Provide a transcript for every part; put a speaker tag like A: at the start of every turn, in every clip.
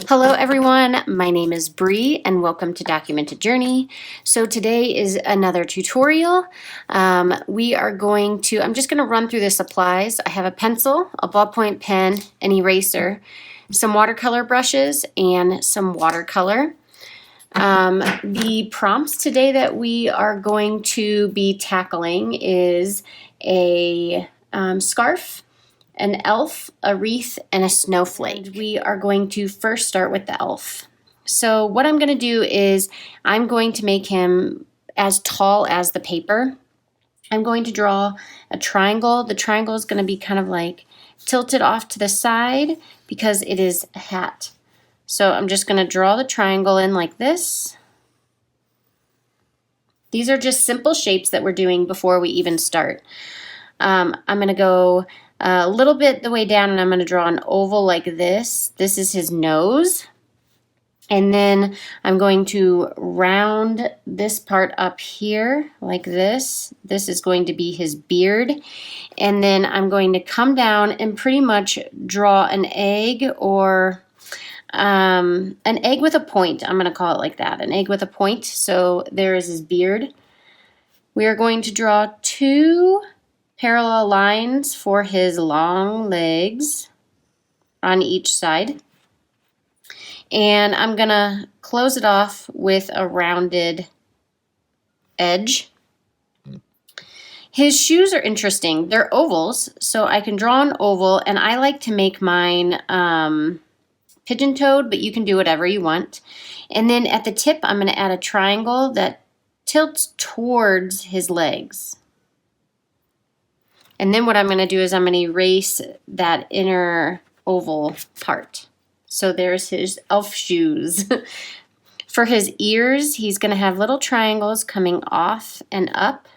A: Hello everyone, my name is Bree and welcome to Documented Journey. So today is another tutorial. I'm just going to run through the supplies. I have a pencil, a ballpoint pen, an eraser, some watercolor brushes, and some watercolor. The prompts today that we are going to be tackling is a scarf, an elf, a wreath, and a snowflake. And we are going to first start with the elf. So what I'm going to do is I'm going to make him as tall as the paper. I'm going to draw a triangle. The triangle is going to be kind of like tilted off to the side because it is a hat. So I'm just going to draw the triangle in like this. These are just simple shapes that we're doing before we even start. I'm going to go a little bit the way down and I'm going to draw an oval like this. This is his nose. And then I'm going to round this part up here like this. This is going to be his beard. And then I'm going to come down and pretty much draw an egg or an egg with a point. I'm going to call it like that, an egg with a point. So there is his beard. We are going to draw two parallel lines for his long legs on each side. And I'm going to close it off with a rounded edge. His shoes are interesting. They're ovals, so I can draw an oval, and I like to make mine pigeon-toed, but you can do whatever you want. And then at the tip, I'm going to add a triangle that tilts towards his legs. And then what I'm going to do is I'm going to erase that inner oval part. So there's his elf shoes. For his ears, he's going to have little triangles coming off and up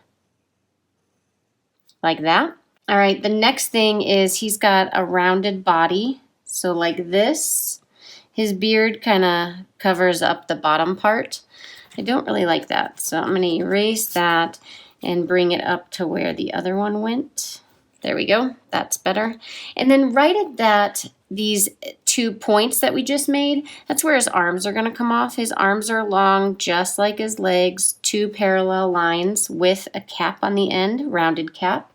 A: like that. All right, the next thing is he's got a rounded body. So like this. His beard kind of covers up the bottom part. I don't really like that. So I'm going to erase that and bring it up to where the other one went. There we go. That's better. And then right at these 2 points that we just made, that's where his arms are going to come off. His arms are long, just like his legs, 2 parallel lines with a cap on the end, rounded cap.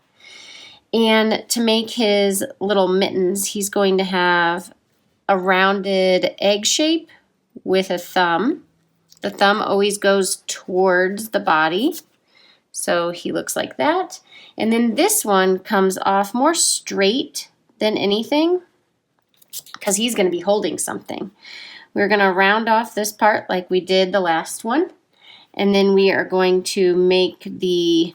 A: And to make his little mittens, he's going to have a rounded egg shape with a thumb. The thumb always goes towards the body. So he looks like that. And then this one comes off more straight than anything because he's going to be holding something. We're going to round off this part like we did the last one. And then we are going to make the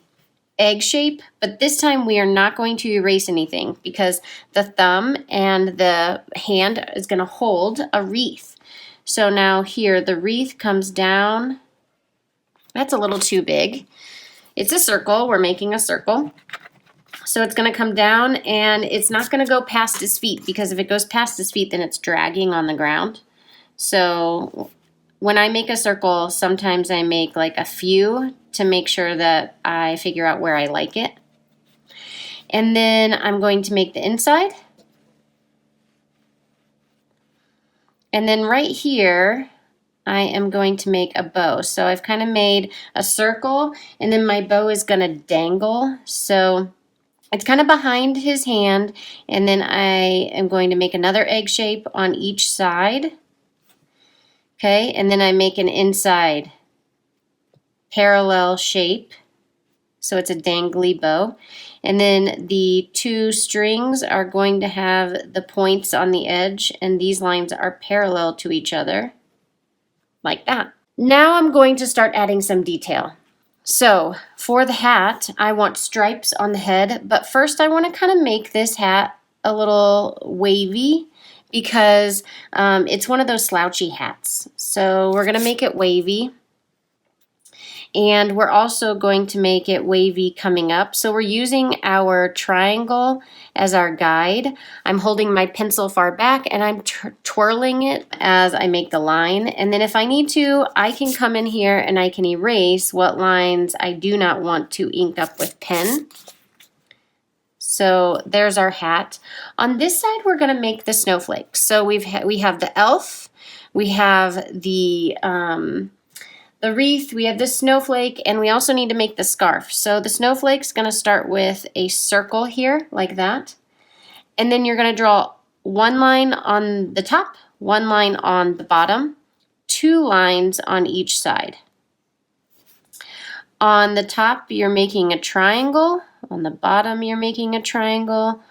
A: egg shape, but this time we are not going to erase anything because the thumb and the hand is going to hold a wreath. So now here the wreath comes down. That's a little too big. It's a circle. We're making a circle. So it's going to come down and it's not going to go past his feet because if it goes past his feet then it's dragging on the ground. So when I make a circle, sometimes I make like a few to make sure that I figure out where I like it. And then I'm going to make the inside. And then right here, I am going to make a bow. So I've kind of made a circle and then my bow is going to dangle. So it's kind of behind his hand and then I am going to make another egg shape on each side. Okay, and then I make an inside parallel shape. So it's a dangly bow. And then the 2 strings are going to have the points on the edge and these lines are parallel to each other. Like that. Now I'm going to start adding some detail. So for the hat, I want stripes on the head, but first I want to kind of make this hat a little wavy because it's one of those slouchy hats. So we're going to make it wavy. And we're also going to make it wavy coming up. So we're using our triangle as our guide. I'm holding my pencil far back and I'm twirling it as I make the line. And then if I need to, I can come in here and I can erase what lines I do not want to ink up with pen. So there's our hat. On this side, we're going to make the snowflakes. So we have the elf, we have the wreath, we have the snowflake, and we also need to make the scarf. So the snowflake's going to start with a circle here, like that. And then you're going to draw one line on the top, one line on the bottom, 2 lines on each side. On the top, you're making a triangle. On the bottom, you're making a triangle.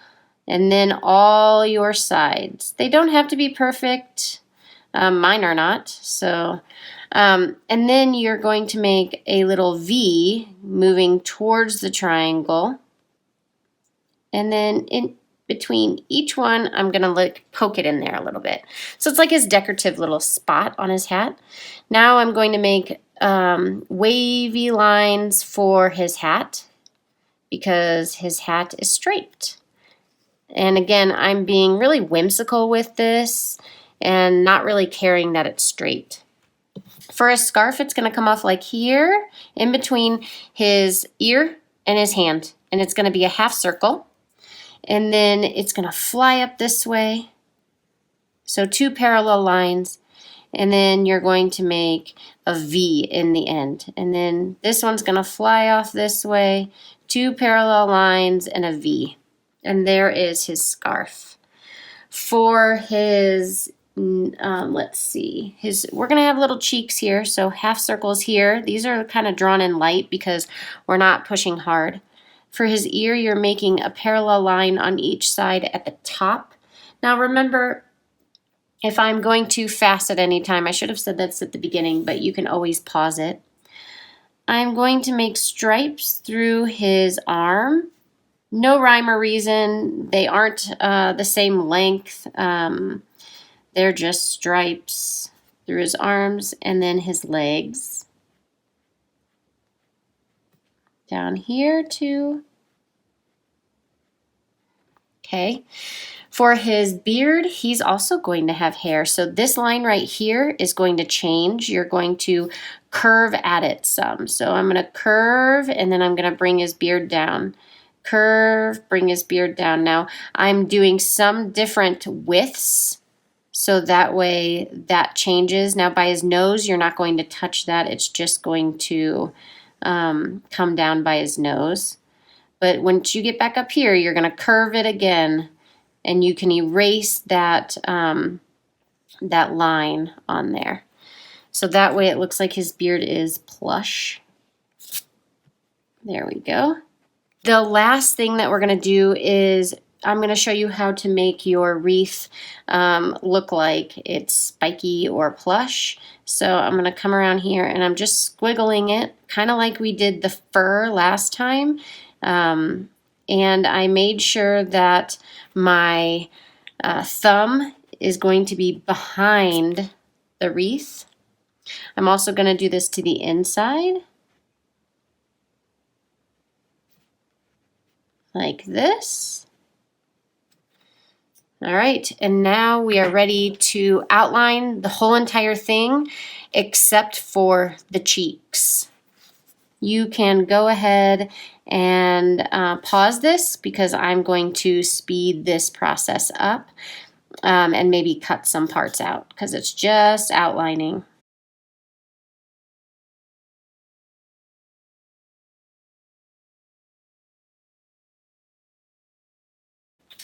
A: And then all your sides. They don't have to be perfect. Mine are not. So, and then you're going to make a little V moving towards the triangle. And then in between each one, I'm going to poke it in there a little bit. So it's like his decorative little spot on his hat. Now I'm going to make wavy lines for his hat because his hat is striped. And again, I'm being really whimsical with this and not really caring that it's straight. For a scarf, it's going to come off like here in between his ear and his hand. And it's going to be a half circle. And then it's going to fly up this way. So 2 parallel lines. And then you're going to make a V in the end. And then this one's going to fly off this way, 2 parallel lines and a V. And there is his scarf. For his, let's see, we're going to have little cheeks here. So half circles here. These are kind of drawn in light because we're not pushing hard. For his ear, you're making a parallel line on each side at the top. Now remember, if I'm going too fast at any time, I should have said this at the beginning, but you can always pause it. I'm going to make stripes through his arm. No rhyme or reason. They aren't the same length. They're just stripes through his arms and then his legs. Down here too. Okay. For his beard, he's also going to have hair. So this line right here is going to change. You're going to curve at it some. So I'm going to curve and then I'm going to bring his beard down. Curve, bring his beard down. Now I'm doing some different widths so that way that changes. Now by his nose, you're not going to touch that. It's just going to come down by his nose. But once you get back up here, you're going to curve it again. And you can erase that, that line on there. So that way it looks like his beard is plush. There we go. The last thing that we're going to do is I'm going to show you how to make your wreath look like it's spiky or plush. So I'm going to come around here and I'm just squiggling it, kind of like we did the fur last time. And I made sure that my thumb is going to be behind the wreath. I'm also going to do this to the inside. Like this. All right, and now we are ready to outline the whole entire thing except for the cheeks. You can go ahead and pause this because I'm going to speed this process up and maybe cut some parts out because it's just outlining.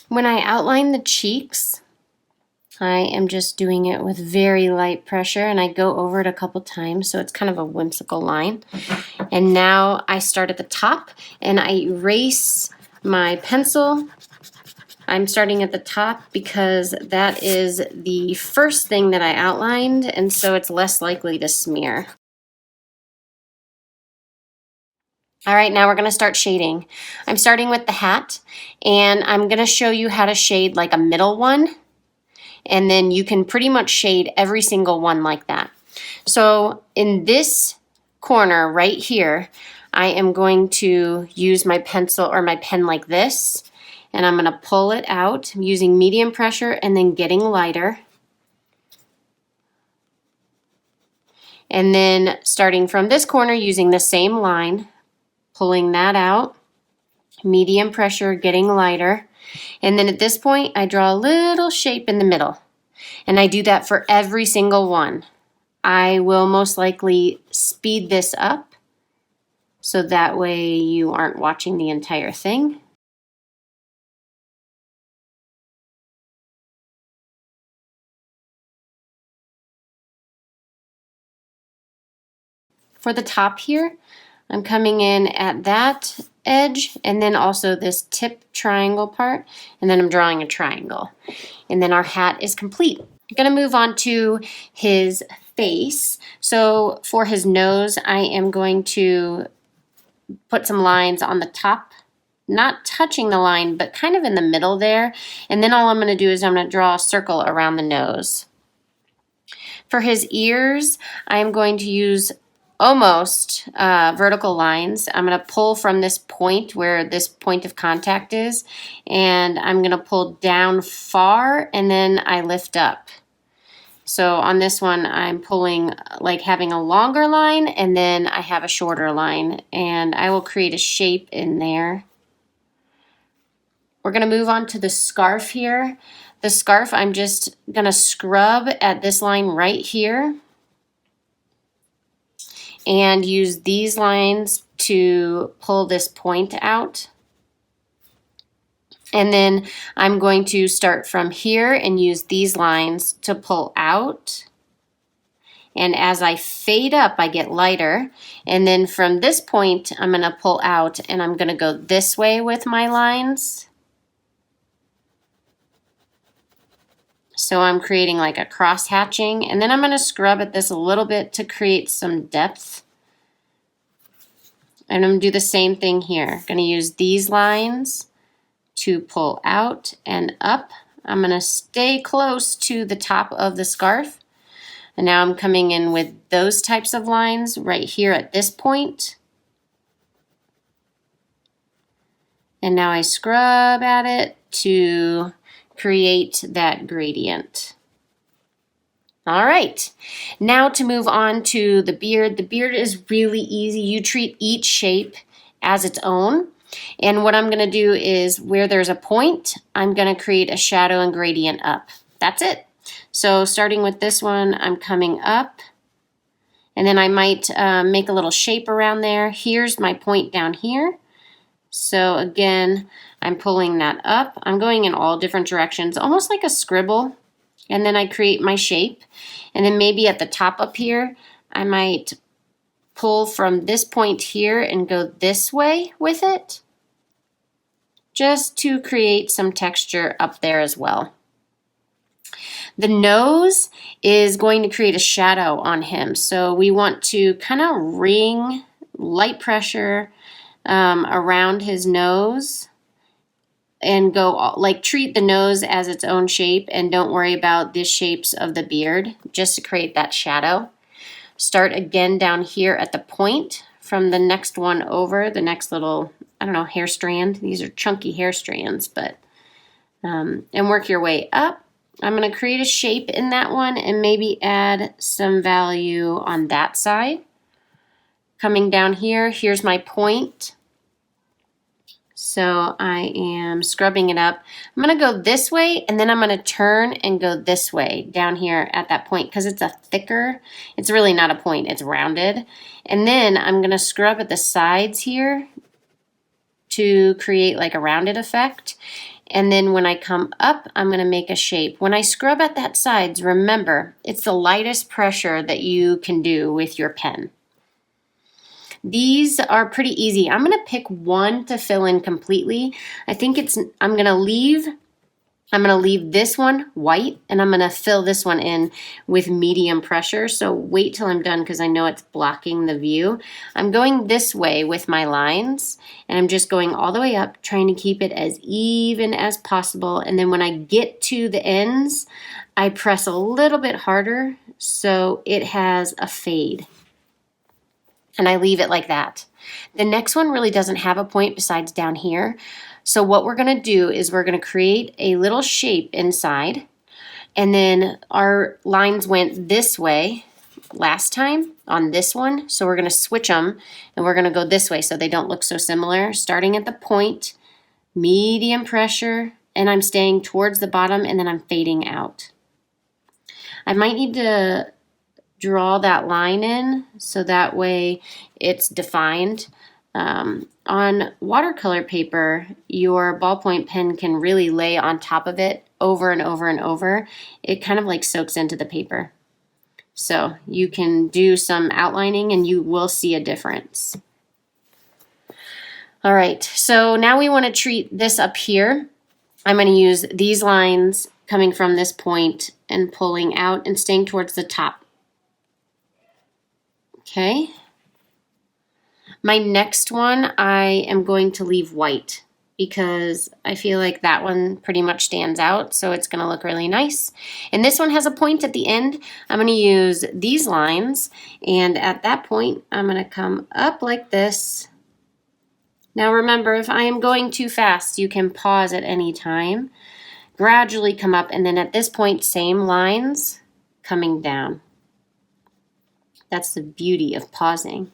A: When I outline the cheeks, I am just doing it with very light pressure and I go over it a couple times so it's kind of a whimsical line. And now I start at the top and I erase my pencil. I'm starting at the top because that is the first thing that I outlined and so it's less likely to smear. All right, now we're going to start shading. I'm starting with the hat and I'm going to show you how to shade like a middle one. And then you can pretty much shade every single one like that. So in this corner right here, I am going to use my pencil or my pen like this. And I'm going to pull it out using medium pressure and then getting lighter. And then starting from this corner using the same line, pulling that out. medium pressure, getting lighter. And then at this point, I draw a little shape in the middle. And I do that for every single one. I will most likely speed this up so that way you aren't watching the entire thing. For the top here, I'm coming in at that edge and then also this tip triangle part, and then I'm drawing a triangle. And then our hat is complete. I'm gonna move on to his face. So for his nose, I am going to put some lines on the top, not touching the line, but kind of in the middle there. And then all I'm gonna do is I'm gonna draw a circle around the nose. For his ears, I'm going to use almost vertical lines. I'm going to pull from this point where this point of contact is, and I'm going to pull down far and then I lift up. So on this one, I'm pulling like having a longer line and then I have a shorter line, and I will create a shape in there. We're going to move on to the scarf here. The scarf, I'm just going to scrub at this line right here and use these lines to pull this point out. And then I'm going to start from here and use these lines to pull out. And as I fade up, I get lighter. And then from this point, I'm going to pull out and I'm going to go this way with my lines. So I'm creating like a cross hatching, and then I'm going to scrub at this a little bit to create some depth. And I'm going to do the same thing here. I'm going to use these lines to pull out and up. I'm going to stay close to the top of the scarf. And now I'm coming in with those types of lines right here at this point. And now I scrub at it to create that gradient. All right, now to move on to the beard. The beard is really easy. You treat each shape as its own. And what I'm gonna do is where there's a point, I'm gonna create a shadow and gradient up. That's it. So starting with this one, I'm coming up, and then I might make a little shape around there. Here's my point down here. So again, I'm pulling that up. I'm going in all different directions, almost like a scribble. And then I create my shape. And then maybe at the top up here, I might pull from this point here and go this way with it, just to create some texture up there as well. The nose is going to create a shadow on him. So we want to kind of ring light pressure around his nose and go like treat the nose as its own shape and don't worry about the shapes of the beard, just to create that shadow. Start again down here at the point from the next one over, the next little, I don't know, hair strand. These are chunky hair strands, but and work your way up. I'm going to create a shape in that one and maybe add some value on that side. Coming down here, here's my point. So I am scrubbing it up. I'm going to go this way, and then I'm going to turn and go this way down here at that point because it's a thicker, it's really not a point, it's rounded. And then I'm going to scrub at the sides here to create like a rounded effect. And then when I come up, I'm going to make a shape. When I scrub at that sides, remember, it's the lightest pressure that you can do with your pen. These are pretty easy. I'm going to pick one to fill in completely. I think I'm going to leave this one white, and I'm going to fill this one in with medium pressure. So wait till I'm done because I know it's blocking the view. I'm going this way with my lines, and I'm just going all the way up, trying to keep it as even as possible. And then when I get to the ends, I press a little bit harder so it has a fade. And I leave it like that. The next one really doesn't have a point besides down here. So what we're going to do is we're going to create a little shape inside. And then our lines went this way. last time on this one. So we're going to switch them and we're going to go this way so they don't look so similar. Starting at the point, medium pressure, and I'm staying towards the bottom and then I'm fading out. I might need to draw that line in so that way it's defined. On watercolor paper, your ballpoint pen can really lay on top of it over and over and over. It kind of like soaks into the paper. So you can do some outlining and you will see a difference. All right, so now we want to treat this up here. I'm going to use these lines coming from this point and pulling out and staying towards the top. Okay. My next one, I am going to leave white because I feel like that one pretty much stands out, so it's going to look really nice. And this one has a point at the end. I'm going to use these lines, and at that point, I'm going to come up like this. Now remember, if I am going too fast, you can pause at any time. Gradually come up, and then at this point, same lines coming down. That's the beauty of pausing.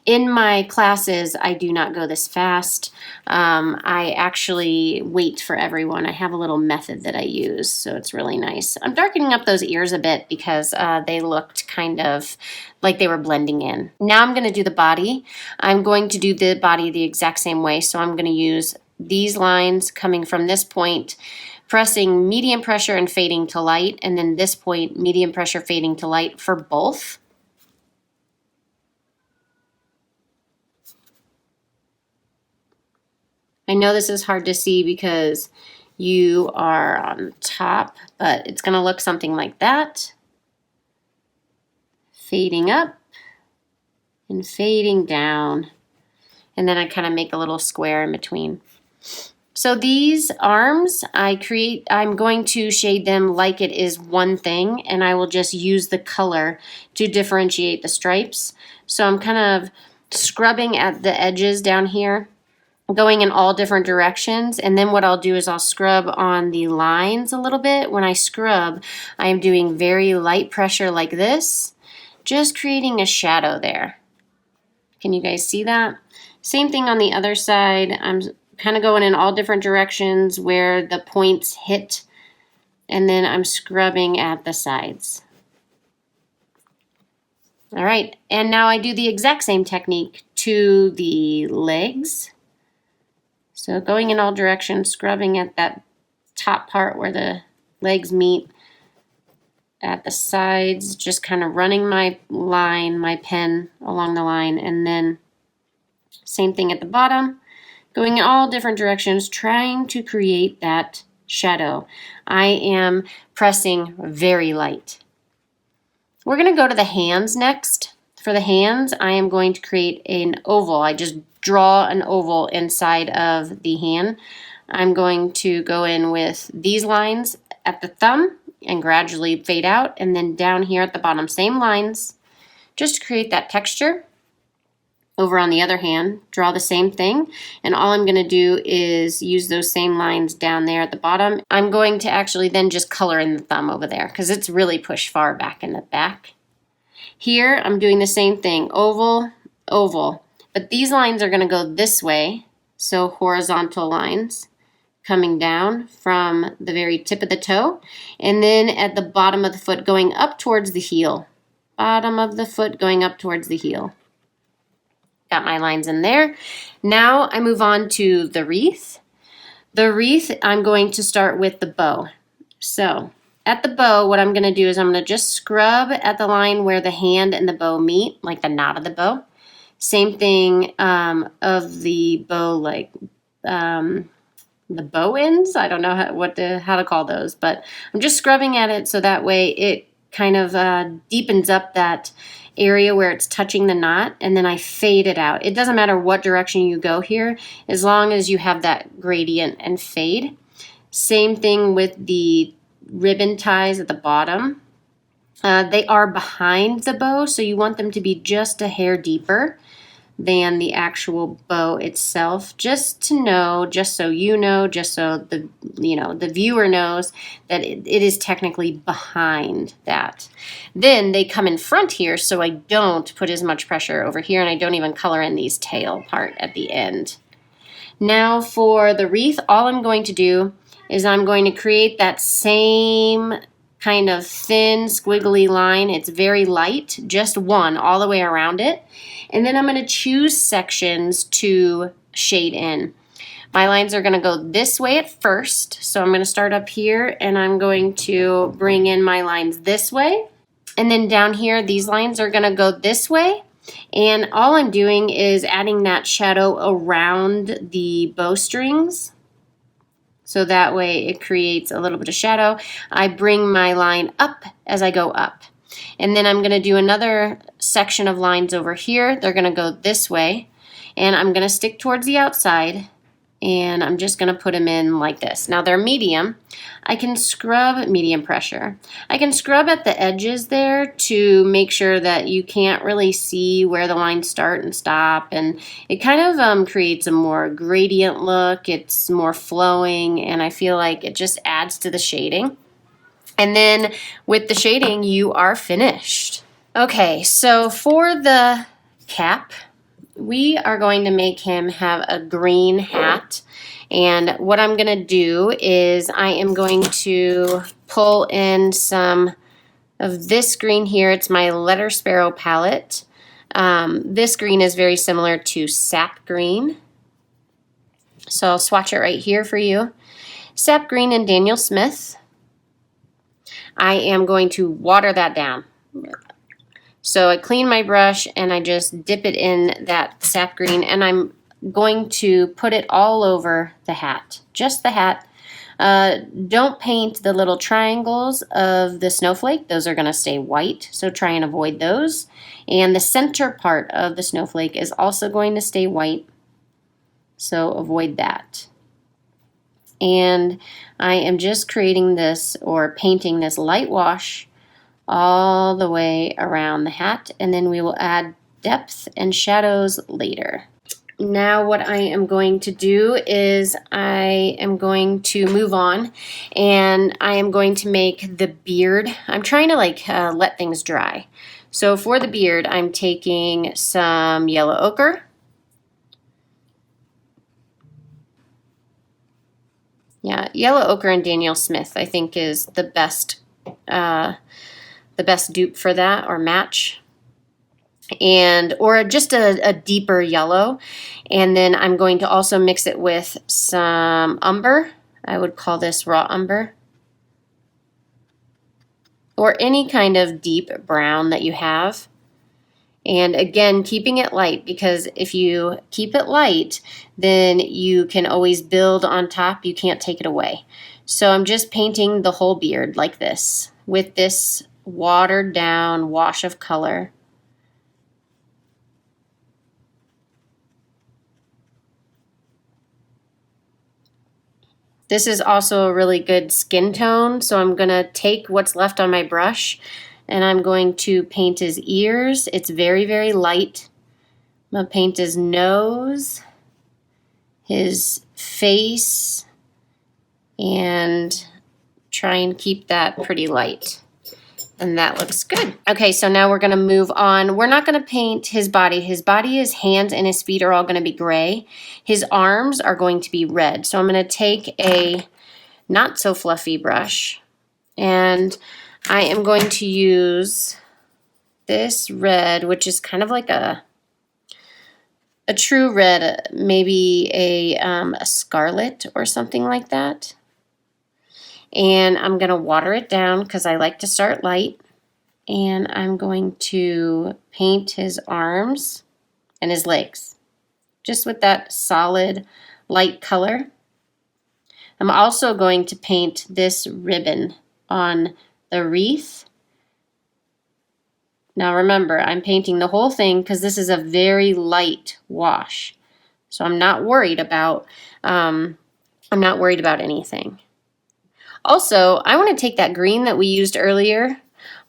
A: In my classes, I do not go this fast. I actually wait for everyone. I have a little method that I use, so it's really nice. I'm darkening up those ears a bit because they looked kind of like they were blending in. Now I'm going to do the body. I'm going to do the body the exact same way, so I'm going to use these lines coming from this point, pressing medium pressure and fading to light, and then this point, medium pressure, fading to light for both. I know this is hard to see because you are on top, but it's going to look something like that. Fading up and fading down. And then I kind of make a little square in between. So these arms, I'm going to shade them like it is one thing, and I will just use the color to differentiate the stripes. So I'm kind of scrubbing at the edges down here, going in all different directions, and then what I'll do is I'll scrub on the lines a little bit. When I scrub, I am doing very light pressure like this, just creating a shadow there. Can you guys see that? Same thing on the other side. I'm kind of going in all different directions where the points hit, and then I'm scrubbing at the sides. All right, and now I do the exact same technique to the legs. So going in all directions, scrubbing at that top part where the legs meet, at the sides, just kind of running my line, my pen along the line, and then same thing at the bottom, going in all different directions, trying to create that shadow. I am pressing very light. We're going to go to the hands next. For the hands, I am going to create an oval. I just draw an oval inside of the hand. I'm going to go in with these lines at the thumb and gradually fade out, and then down here at the bottom, same lines, just to create that texture. Over on the other hand, draw the same thing, and all I'm going to do is use those same lines down there at the bottom. I'm going to actually then just color in the thumb over there because it's really pushed far back in the back. Here, I'm doing the same thing, oval, oval. But these lines are going to go this way, so horizontal lines coming down from the very tip of the toe, and then at the bottom of the foot going up towards the heel. Bottom of the foot going up towards the heel. Got my lines in there. Now I move on to the wreath. The wreath, I'm going to start with the bow. So at the bow, what I'm going to do is I'm going to just scrub at the line where the hand and the bow meet, like the knot of the bow. Same thing of the bow, like the bow ends. I don't know how to call those, but I'm just scrubbing at it so that way it kind of deepens up that area where it's touching the knot, and then I fade it out. It doesn't matter what direction you go here, as long as you have that gradient and fade. Same thing with the ribbon ties at the bottom. They are behind the bow, so you want them to be just a hair deeper. than the actual bow itself, just to know, just so you know, just so the the viewer knows that it is technically behind that. Then they come in front here, so I don't put as much pressure over here, and I don't even color in these tail part at the end. Now for the wreath, all I'm going to do is I'm going to create that same kind of thin squiggly line. It's very light, just one all the way around it. And then I'm going to choose sections to shade in. My lines are going to go this way at first. So I'm going to start up here and I'm going to bring in my lines this way. And then down here, these lines are going to go this way. And all I'm doing is adding that shadow around the bowstrings. So that way it creates a little bit of shadow. I bring my line up as I go up. And then I'm going to do another section of lines over here. They're going to go this way. And I'm going to stick towards the outside. And I'm just going to put them in like this. Now they're medium. I can scrub medium pressure. I can scrub at the edges there to make sure that you can't really see where the lines start and stop. And it kind of creates a more gradient look. It's more flowing, and I feel like it just adds to the shading. And then with the shading, you are finished. Okay, so for the cap, we are going to make him have a green hat. And what I'm going to do is I am going to pull in some of this green here. It's my Letter Sparrow palette. This green is very similar to sap green. So I'll swatch it right here for you. Sap green and Daniel Smith. I am going to water that down. So I clean my brush and I just dip it in that sap green, and I'm going to put it all over the hat, just the hat. Don't paint the little triangles of the snowflake. Those are going to stay white, so try and avoid those. And the center part of the snowflake is also going to stay white, so avoid that. And I am just creating this, or painting this light wash all the way around the hat, and then we will add depth and shadows later. Now what I am going to do is I am going to move on, and I am going to make the beard. I'm trying to let things dry. So for the beard, I'm taking some yellow ochre. Yeah, yellow ochre and Daniel Smith I think is the best dupe for that, or match, or just a deeper yellow. And then I'm going to also mix it with some umber. I would call this raw umber, or any kind of deep brown that you have. And again, keeping it light, because if you keep it light, then you can always build on top. You can't take it away. So I'm just painting the whole beard like this with this watered down wash of color. This is also a really good skin tone, so I'm going to take what's left on my brush and I'm going to paint his ears. It's very, very light. I'm going to paint his nose, his face, and try and keep that pretty light. And that looks good. Okay, so now we're going to move on. We're not going to paint his body. His body, his hands, and his feet are all going to be gray. His arms are going to be red. So I'm going to take a not so fluffy brush, and I am going to use this red, which is kind of like a true red, maybe a scarlet or something like that. And I'm going to water it down because I like to start light. And I'm going to paint his arms and his legs just with that solid light color. I'm also going to paint this ribbon on the wreath. Now remember, I'm painting the whole thing because this is a very light wash. So I'm not worried about anything. Also, I want to take that green that we used earlier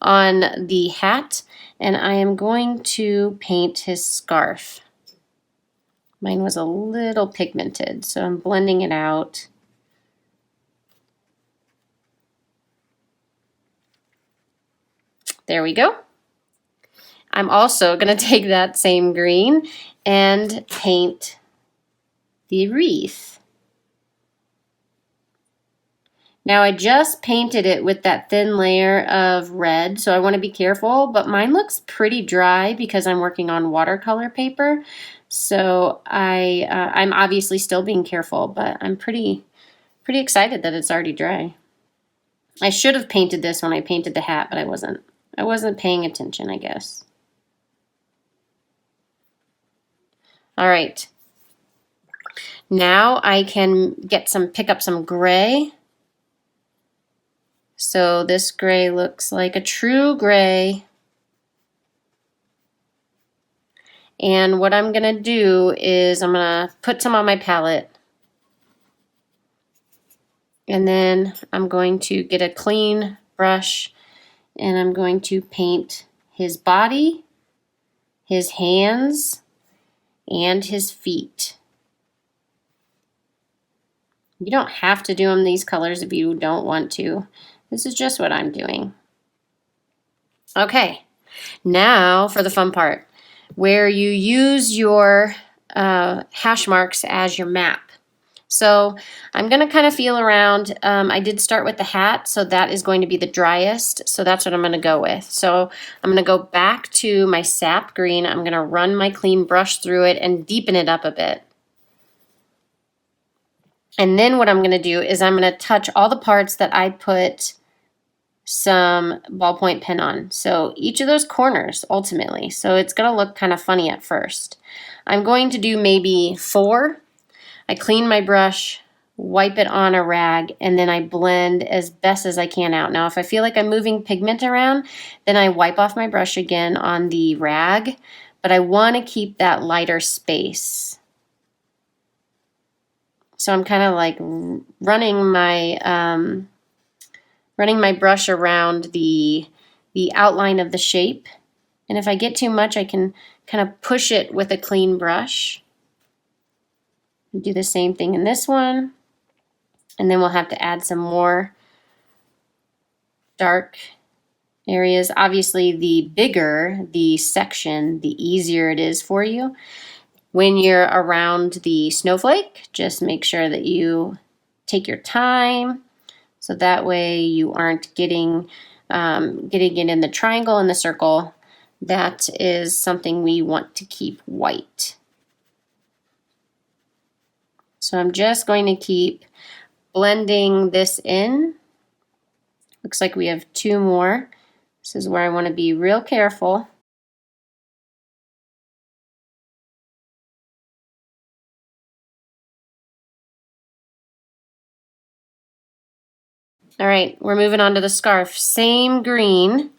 A: on the hat, and I am going to paint his scarf. Mine was a little pigmented, so I'm blending it out. There we go. I'm also going to take that same green and paint the wreath. Now I just painted it with that thin layer of red, so I want to be careful, but mine looks pretty dry because I'm working on watercolor paper. So I'm obviously still being careful, but I'm pretty excited that it's already dry. I should have painted this when I painted the hat, but I wasn't paying attention, I guess. All right. Now I can pick up some gray. So this gray looks like a true gray. And what I'm gonna do is I'm gonna put some on my palette. And then I'm going to get a clean brush and I'm going to paint his body, his hands, and his feet. You don't have to do them these colors if you don't want to. This is just what I'm doing. Okay, now for the fun part, where you use your hash marks as your map. So I'm going to kind of feel around. I did start with the hat, so that is going to be the driest. So that's what I'm going to go with. So I'm going to go back to my sap green. I'm going to run my clean brush through it and deepen it up a bit. And then what I'm going to do is I'm going to touch all the parts that I put some ballpoint pen on. So each of those corners ultimately. So it's going to look kind of funny at first. I'm going to do maybe 4. I clean my brush, wipe it on a rag, and then I blend as best as I can out. Now if I feel like I'm moving pigment around, then I wipe off my brush again on the rag, but I want to keep that lighter space. So I'm kind of like running my brush around the outline of the shape. And if I get too much, I can kind of push it with a clean brush. Do the same thing in this one. And then we'll have to add some more dark areas. Obviously, the bigger the section, the easier it is for you. When you're around the snowflake, just make sure that you take your time, so that way you aren't getting it in the triangle and the circle. That is something we want to keep white. So I'm just going to keep blending this in. Looks like we have 2 more. This is where I want to be real careful. All right, we're moving on to the scarf. Same green,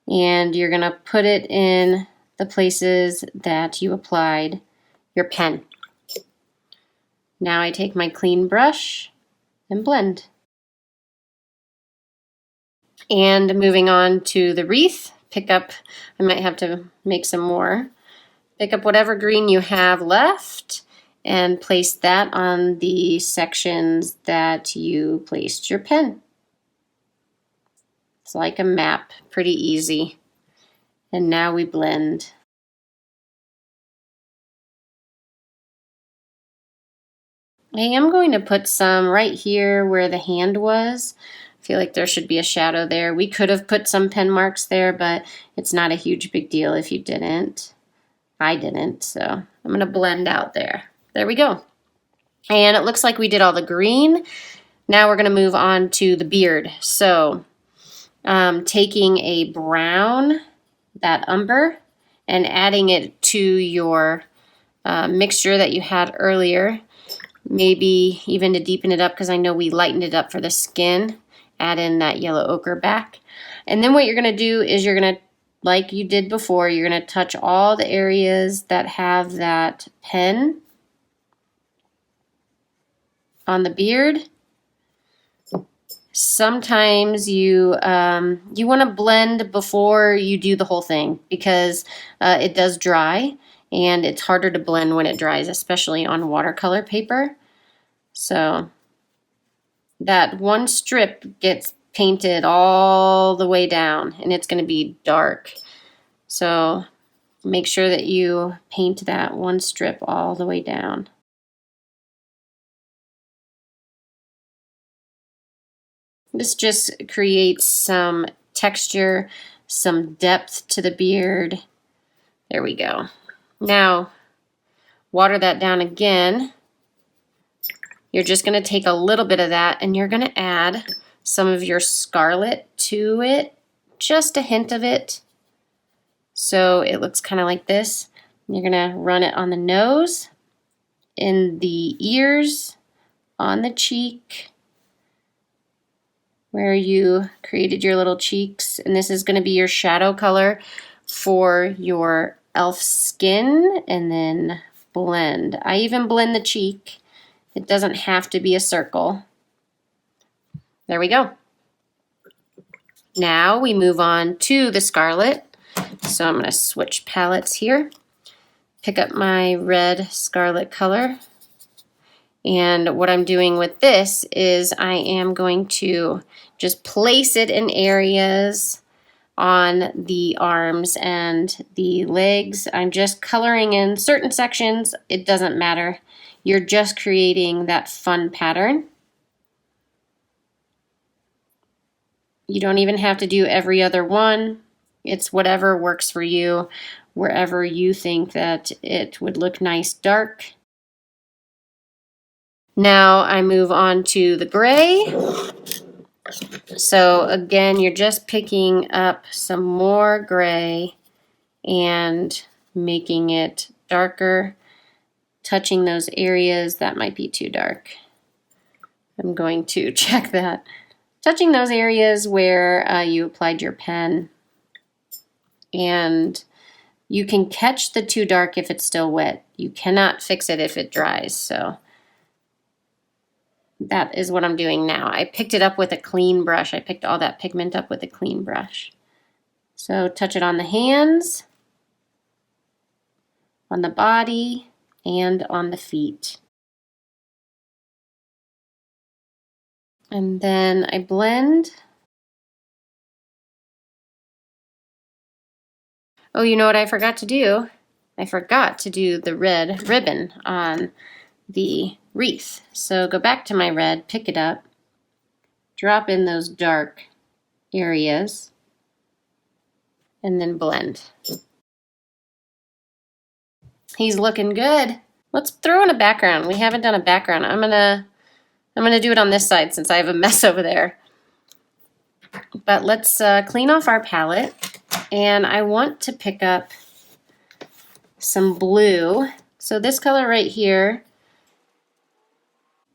A: and you're gonna put it in the places that you applied your pen. Now I take my clean brush and blend. And moving on to the wreath, I might have to make some more. Pick up whatever green you have left and place that on the sections that you placed your pen. It's like a map, pretty easy. And now we blend. I am going to put some right here where the hand was. I feel like there should be a shadow there. We could have put some pen marks there, but it's not a huge big deal if you didn't. I didn't, so I'm going to blend out there. There we go. And it looks like we did all the green. Now we're going to move on to the beard. So taking a brown, that umber, and adding it to your mixture that you had earlier. Maybe even to deepen it up, because I know we lightened it up for the skin. Add in that yellow ochre back. And then what you're going to do is you're going to, like you did before, you're going to touch all the areas that have that pen on the beard. Sometimes you want to blend before you do the whole thing, because it does dry, and it's harder to blend when it dries, especially on watercolor paper. So that one strip gets painted all the way down, and it's going to be dark. So make sure that you paint that one strip all the way down. This just creates some texture, some depth to the beard. There we go. Now, water that down again. You're just going to take a little bit of that and you're going to add some of your Scarlet to it, just a hint of it. So it looks kind of like this. You're going to run it on the nose, in the ears, on the cheek, where you created your little cheeks. And this is going to be your shadow color for your elf skin, and then blend. I even blend the cheek. It doesn't have to be a circle. There we go. Now we move on to the Scarlet. So I'm going to switch palettes here. Pick up my red Scarlet color. And what I'm doing with this is I am going to just place it in areas on the arms and the legs. I'm just coloring in certain sections. It doesn't matter. You're just creating that fun pattern. You don't even have to do every other one. It's whatever works for you, wherever you think that it would look nice dark. Now I move on to the gray. So again, you're just picking up some more gray and making it darker, touching those areas that might be too dark. I'm going to check that. Touching those areas where you applied your pen, and you can catch the too dark if it's still wet. You cannot fix it if it dries, so that is what I'm doing now. I picked it up with a clean brush. I picked all that pigment up with a clean brush. So touch it on the hands, on the body, and on the feet. And then I blend. Oh, you know what I forgot to do? I forgot to do the red ribbon on the wreath. So go back to my red, pick it up, drop in those dark areas, and then blend. He's looking good. Let's throw in a background. We haven't done a background. I'm gonna do it on this side since I have a mess over there. But let's clean off our palette, and I want to pick up some blue. So this color right here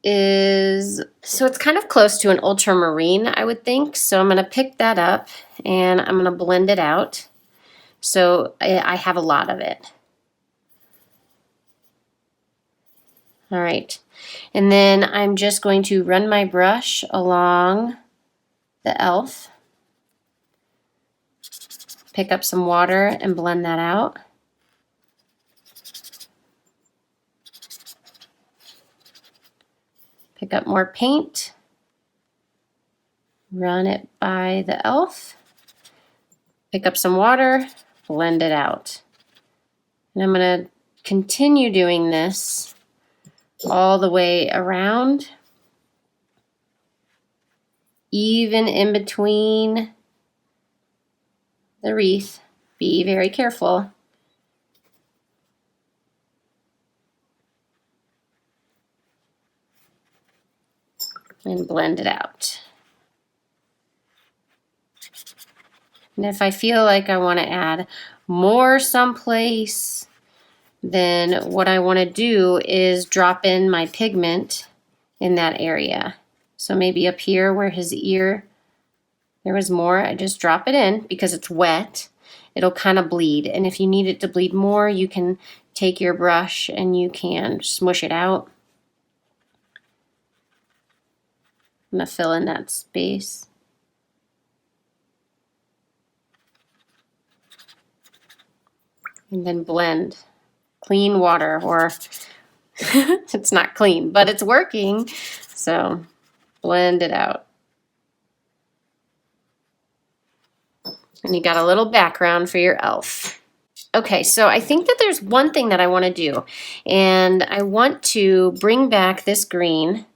A: is, so it's kind of close to an ultramarine, I would think. So I'm going to pick that up and I'm going to blend it out. So I have a lot of it. All right. And then I'm just going to run my brush along the elf. Pick up some water and blend that out. Pick up more paint. Run it by the elf. Pick up some water, blend it out. And I'm going to continue doing this all the way around, even in between the wreath. Be very careful. And blend it out. And if I feel like I want to add more someplace, then what I want to do is drop in my pigment in that area. So maybe up here where his ear, there was more, I just drop it in because it's wet. It'll kind of bleed. And if you need it to bleed more, you can take your brush and you can smush it out. I'm going to fill in that space. And then blend. clean water, or it's not clean, but it's working. So blend it out. And you got a little background for your elf. Okay, so I think that there's one thing that I want to do, and I want to bring back this green,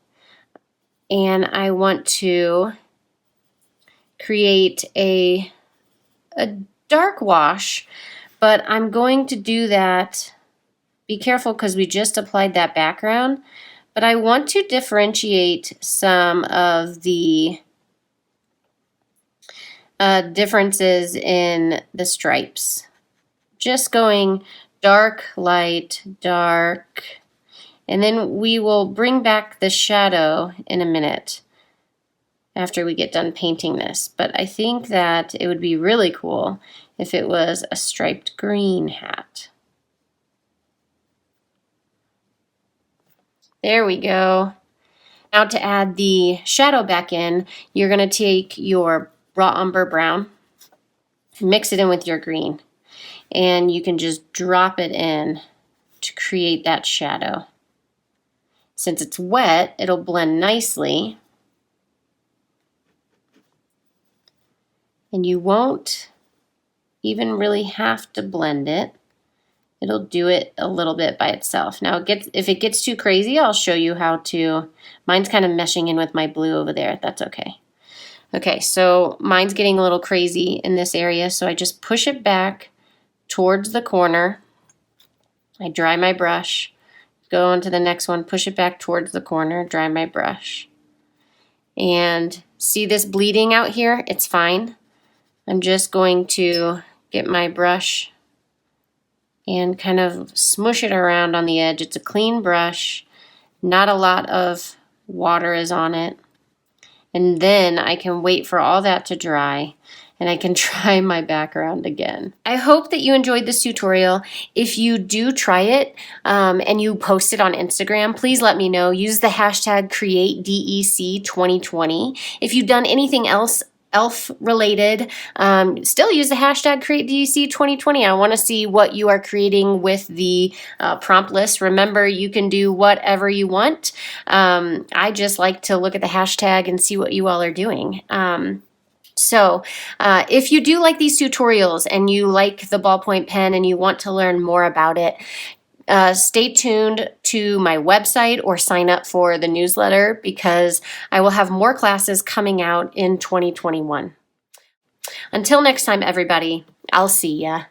A: and I want to create a dark wash, but I'm going to do that. Be careful because we just applied that background, but I want to differentiate some of the differences in the stripes. Just going dark, light, dark, and then we will bring back the shadow in a minute after we get done painting this. But I think that it would be really cool if it was a striped green hat. There we go. Now to add the shadow back in, you're going to take your raw umber brown, mix it in with your green, and you can just drop it in to create that shadow. Since it's wet, it'll blend nicely, and you won't even really have to blend it. It'll do it a little bit by itself. Now, if it gets too crazy, I'll show you how to. Mine's kind of meshing in with my blue over there. That's okay. Okay, so mine's getting a little crazy in this area, so I just push it back towards the corner. I dry my brush, go on to the next one, push it back towards the corner, dry my brush. And see this bleeding out here? It's fine. I'm just going to get my brush and kind of smush it around on the edge. It's a clean brush, not a lot of water is on it. And then I can wait for all that to dry, and I can try my background again. I hope that you enjoyed this tutorial. If you do try it and you post it on Instagram, please let me know. Use the hashtag CreateDEC2020. If you've done anything else elf related, still use the hashtag CreateDEC2020. I want to see what you are creating with the prompt list. Remember, you can do whatever you want. I just like to look at the hashtag and see what you all are doing. So if you do like these tutorials and you like the ballpoint pen and you want to learn more about it, stay tuned to my website or sign up for the newsletter, because I will have more classes coming out in 2021. Until next time, everybody, I'll see ya.